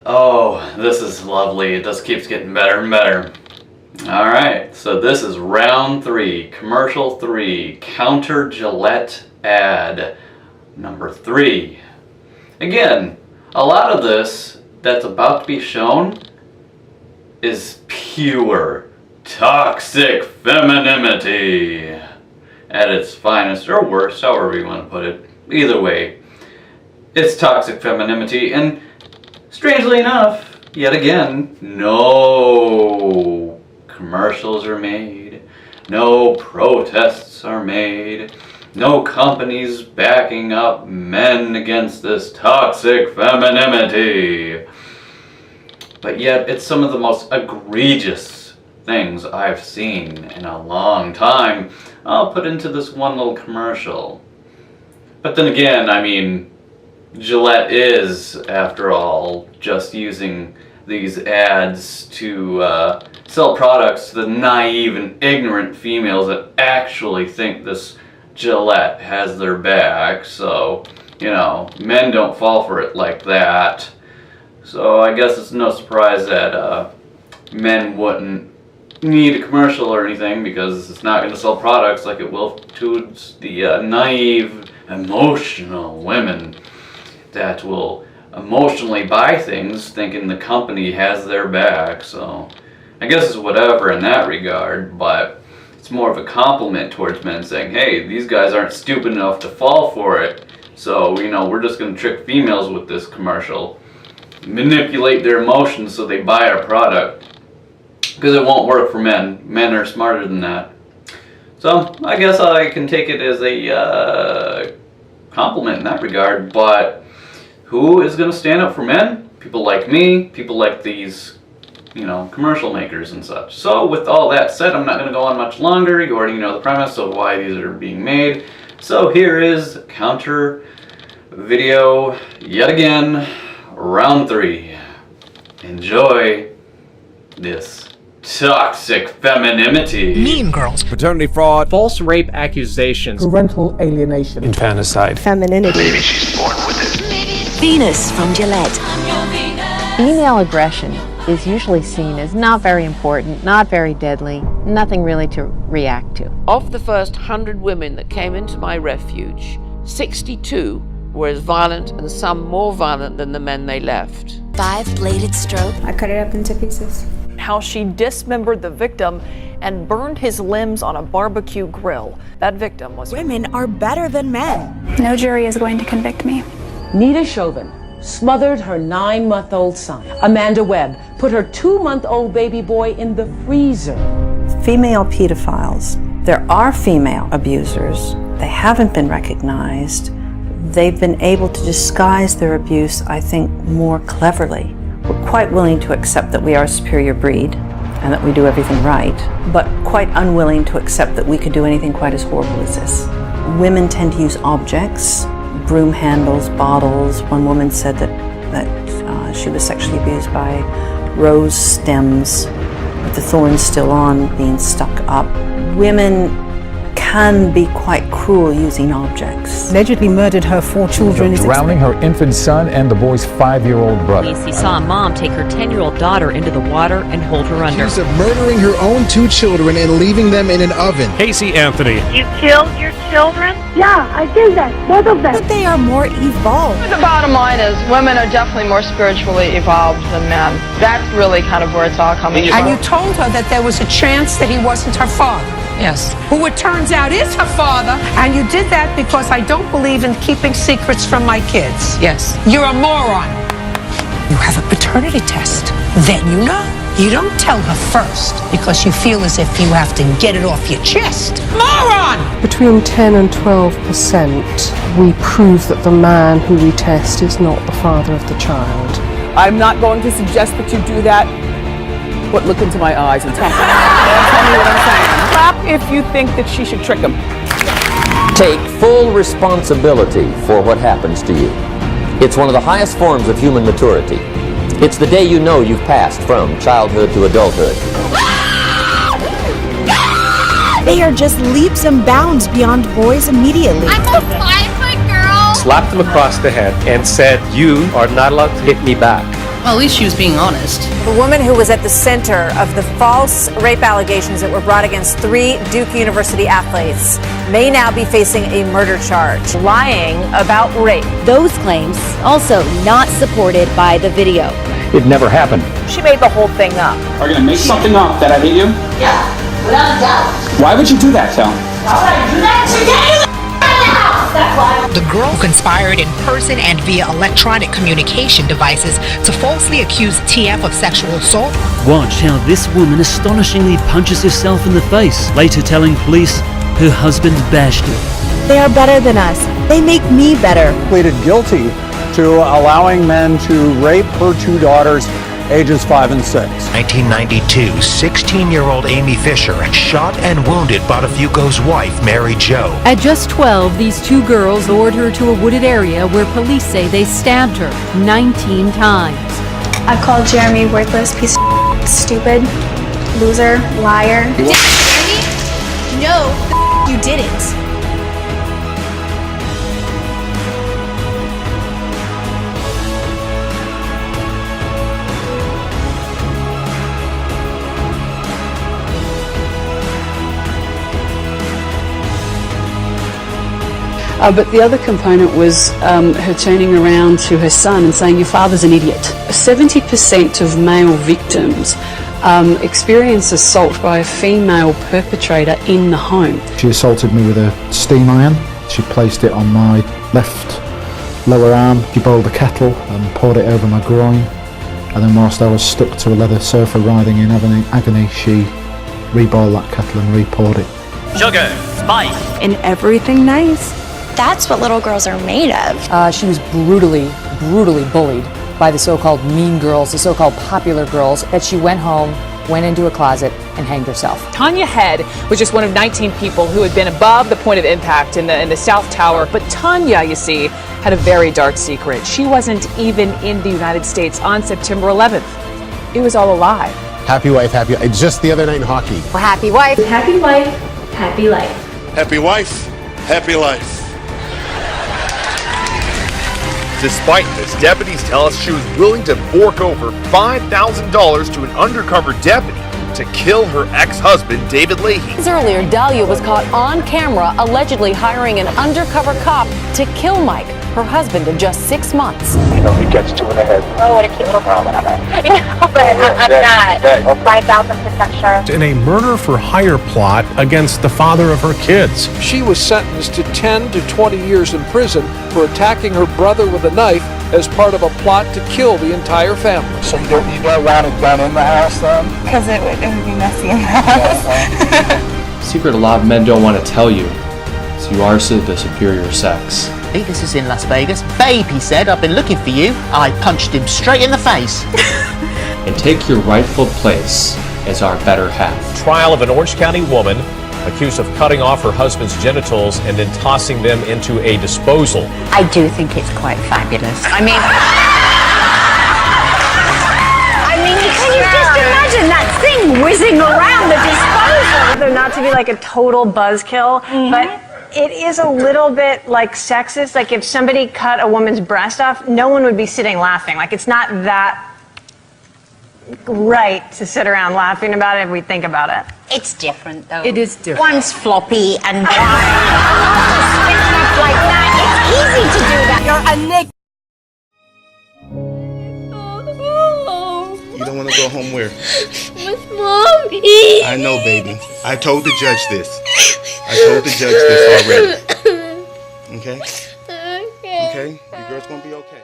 Oh, this is lovely. It just keeps getting better and better. Alright, so this is round 3, commercial 3, counter Gillette ad number 3. Again, a lot of this that's about to be shown is pure toxic femininity at its finest, or worst, however you want to put it. Either way, it's toxic femininity, and strangely enough, yet again, no commercials are made, no protests are made, no companies backing up men against this toxic femininity. But yet, it's some of the most egregious things I've seen in a long time. I'll put into this one little commercial. But then again, I mean, Gillette is, after all, just using these ads to sell products to the naive and ignorant females that actually think this Gillette has their back. So, you know, men don't fall for it like that. So I guess it's no surprise that men wouldn't need a commercial or anything, because it's not going to sell products like it will to the naive, emotional women that will emotionally buy things thinking the company has their back. So I guess it's whatever in that regard, but it's more of a compliment towards men saying, hey, these guys aren't stupid enough to fall for it, so, you know, we're just going to trick females with this commercial, manipulate their emotions so they buy our product, because it won't work for men. Men are smarter than that. So I guess I can take it as a compliment in that regard, but who is going to stand up for men? People like me, people like these, you know, commercial makers and such. So with all that said, I'm not going to go on much longer. You already know the premise of why these are being made. So here is counter video yet again, round 3. Enjoy this toxic femininity. Mean girls. Paternity fraud. False rape accusations. Parental alienation. Infanticide. Femininity. Maybe she's born with it. Venus from Gillette. Female aggression is usually seen as not very important, not very deadly, nothing really to react to. Of the first 100 women that came into my refuge, 62 were as violent and some more violent than the men they left. 5-bladed stroke. I cut it up into pieces. How she dismembered the victim and burned his limbs on a barbecue grill. That victim was... Women are better than men. No jury is going to convict me. Nita Chauvin smothered her 9-month-old son. Amanda Webb put her 2-month-old baby boy in the freezer. Female pedophiles. There are female abusers. They haven't been recognized. They've been able to disguise their abuse, I think, more cleverly. We're quite willing to accept that we are a superior breed and that we do everything right, but quite unwilling to accept that we could do anything quite as horrible as this. Women tend to use objects, broom handles, bottles. One woman said that she was sexually abused by rose stems with the thorns still on, being stuck up. Women can be quite cruel using objects. Allegedly murdered her 4 children. Drowning her infant son and the boy's 5-year-old brother. He saw a mom take her 10-year-old daughter into the water and hold her under. Accused of murdering her own 2 children and leaving them in an oven. Casey Anthony. You killed your children? Yeah, I did that. Both of them. But they are more evolved. The bottom line is women are definitely more spiritually evolved than men. That's really kind of where it's all coming from. And you told her that there was a chance that he wasn't her father. Yes. Who it turns out is her father. And you did that because I don't believe in keeping secrets from my kids. Yes. You're a moron. You have a paternity test. Then you know. You don't tell her first because you feel as if you have to get it off your chest. Moron! Between 10 and 12%, we prove that the man who we test is not the father of the child. I'm not going to suggest that you do that, but look into my eyes and tell me what I'm saying. Clap if you think that she should trick him. Take full responsibility for what happens to you. It's one of the highest forms of human maturity. It's the day you know you've passed from childhood to adulthood. They are just leaps and bounds beyond boys immediately. I'm a 5-foot girl. Slapped him across the head and said, "You are not allowed to hit me back." Well, at least she was being honest. The woman who was at the center of the false rape allegations that were brought against 3 Duke University athletes may now be facing a murder charge. Lying about rape. Those claims also not supported by the video. It never happened. She made the whole thing up. Are you gonna make something up that I hate you? Yeah, without a doubt. Why would you do that, Phil? Why would I do that today? That's why. The girl conspired in person and via electronic communication devices to falsely accuse TF of sexual assault. Watch how this woman astonishingly punches herself in the face, later telling police her husband bashed her. They are better than us. They make me better. Pleaded guilty to allowing men to rape her 2 daughters, ages 5 and 6. 1992, 16-year-old Amy Fisher shot and wounded Botafugo's wife, Mary Jo. At just 12, these 2 girls lured her to a wooded area where police say they stabbed her 19 times. I called Jeremy worthless, piece of stupid, loser, liar. Did you hear me? No, you didn't. But the other component was her turning around to her son and saying, your father's an idiot. 70% of male victims experience assault by a female perpetrator in the home. She assaulted me with a steam iron. She placed it on my left lower arm. She boiled a kettle and poured it over my groin. And then whilst I was stuck to a leather sofa writhing in agony, she reboiled that kettle and re-poured it. Sugar, spice, And everything nice. That's what little girls are made of. She was brutally bullied by the so-called mean girls, the so-called popular girls, that she went home, went into a closet, and hanged herself. Tanya Head was just one of 19 people who had been above the point of impact in the South Tower. But Tanya, you see, had a very dark secret. She wasn't even in the United States on September 11th. It was all a lie. Happy wife, happy. Just the other night in hockey. Happy wife. Happy wife, happy life. Happy wife, happy life. Despite this, deputies tell us she was willing to fork over $5,000 to an undercover deputy to kill her ex-husband, David Leahy. Earlier, Dahlia was caught on camera allegedly hiring an undercover cop to kill Mike, her husband of just 6 months. You know, he gets 2 in the head. Oh, what a cute little girl, whatever. You know, but I'm not 5,000% sure. In a murder-for-hire plot against the father of her kids. She was sentenced to 10 to 20 years in prison for attacking her brother with a knife as part of a plot to kill the entire family. So you don't want it done in the house, then? Because it would be messy in the house. Secret a lot of men don't want to tell you, so you are the superior sex. This is in Las Vegas. Babe, he said, I've been looking for you. I punched him straight in the face. And take your rightful place as our better half. Trial of an Orange County woman accused of cutting off her husband's genitals and then tossing them into a disposal. I do think it's quite fabulous. I mean, can you just imagine that thing whizzing around the disposal? They're not to be like a total buzzkill, but it is a little bit like sexist. Like if somebody cut a woman's breast off, no one would be sitting laughing. Like it's not that right to sit around laughing about it if we think about it. It's different, though. It is different. One's floppy and spitting up like that. It's easy to do that. You're a nick. You don't want to go home where? With Mommy. I know, baby. I told the judge this. I told the judge this already. Okay? Okay? Your girl's gonna be okay.